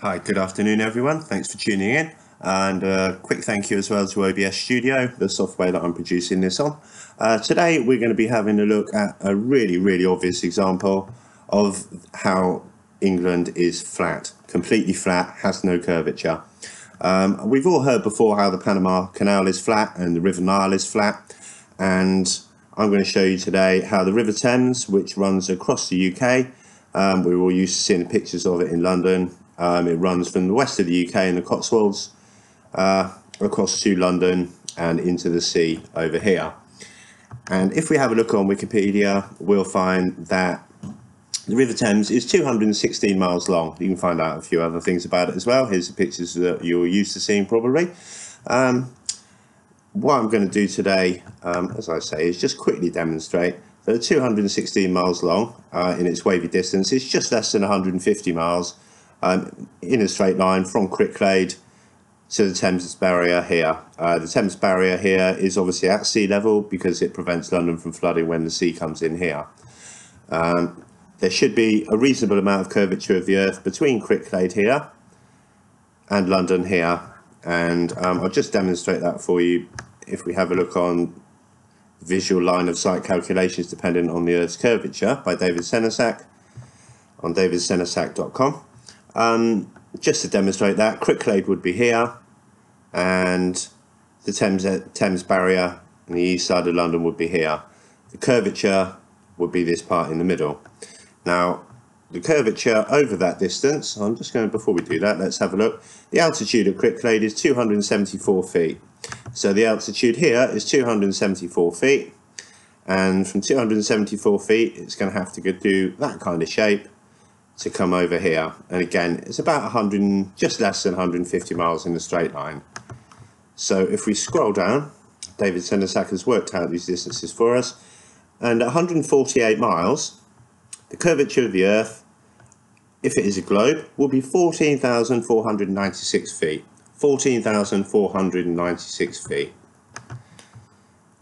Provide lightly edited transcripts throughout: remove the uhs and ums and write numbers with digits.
Hi, good afternoon everyone. Thanks for tuning in, and a quick thank you as well to OBS Studio, the software that I'm producing this on. Today we're going to be having a look at a really obvious example of how England is flat, completely flat, has no curvature. We've all heard before how the Panama Canal is flat and the River Nile is flat, and I'm going to show you today how the River Thames, which runs across the UK, we're all used to seeing pictures of it in London. It runs from the west of the UK in the Cotswolds across to London and into the sea over here. And if we have a look on Wikipedia, we'll find that the River Thames is 216 miles long. You can find out a few other things about it as well. Here's the pictures that you're used to seeing probably. What I'm going to do today, as I say, is just quickly demonstrate that 216 miles long in its wavy distance is just less than 150 miles in a straight line from Cricklade to the Thames barrier here. The Thames barrier here is obviously at sea level because it prevents London from flooding when the sea comes in here. There should be a reasonable amount of curvature of the earth between Cricklade here and London here, and I'll just demonstrate that for you if we have a look on visual line of sight calculations dependent on the earth's curvature by David Senesac on davidsenesac.com. Just to demonstrate that, Cricklade would be here and the Thames barrier on the east side of London would be here. The curvature would be this part in the middle. Now the curvature over that distance, I'm just going, before we do that, let's have a look. The altitude of Cricklade is 274 feet. So the altitude here is 274 feet, and from 274 feet it's going to have to do that kind of shape to come over here, and again it's about 100, just less than 150 miles in a straight line. So if we scroll down, David Senesac has worked out these distances for us, and at 148 miles the curvature of the earth, if it is a globe, will be 14,496 feet. 14,496 feet.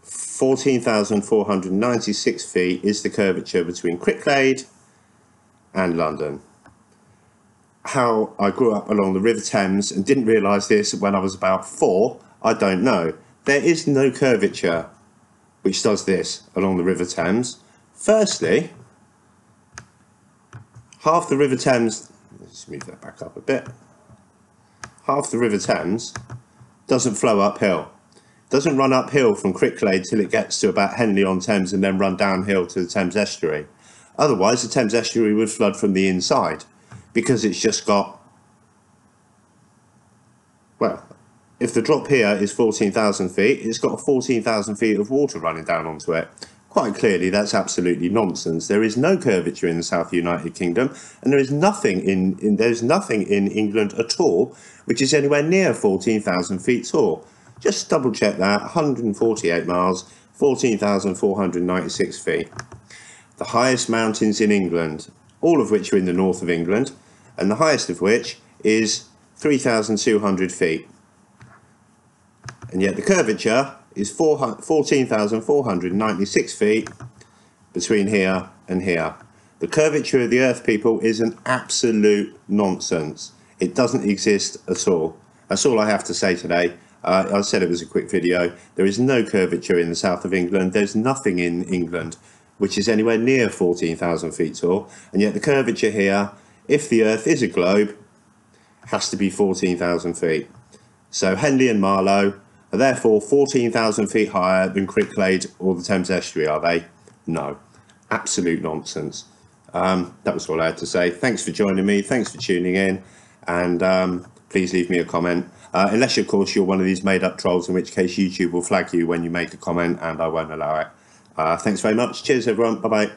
14,496 feet is the curvature between Cricklade and London. How I grew up along the River Thames and didn't realise this when I was about 4, I don't know. There is no curvature which does this along the River Thames. Firstly, half the River Thames, let's move that back up a bit, half the River Thames doesn't flow uphill. It doesn't run uphill from Cricklade till it gets to about Henley-on-Thames and then run downhill to the Thames estuary. Otherwise the Thames estuary would flood from the inside because it's just got, well, if the drop here is 14,000 feet, it's got 14,000 feet of water running down onto it. Quite clearly that's absolutely nonsense. There is no curvature in the South United Kingdom, and there is nothing in England at all which is anywhere near 14,000 feet tall. Just double check that. 148 miles, 14,496 feet. The highest mountains in England, all of which are in the north of England, and the highest of which is 3,200 feet. And yet the curvature is 14,496 feet between here and here. The curvature of the earth, people, is an absolute nonsense. It doesn't exist at all. That's all I have to say today. I said it was a quick video. There is no curvature in the south of England. There's nothing in England which is anywhere near 14,000 feet tall, and yet the curvature here, if the earth is a globe, has to be 14,000 feet. So Henley and Marlow are therefore 14,000 feet higher than Cricklade or the Thames estuary, are they? No. Absolute nonsense. That was all I had to say. Thanks for joining me. Thanks for tuning in. And please leave me a comment. Unless, of course, you're one of these made-up trolls, in which case YouTube will flag you when you make a comment and I won't allow it. Thanks very much. Cheers, everyone. Bye-bye.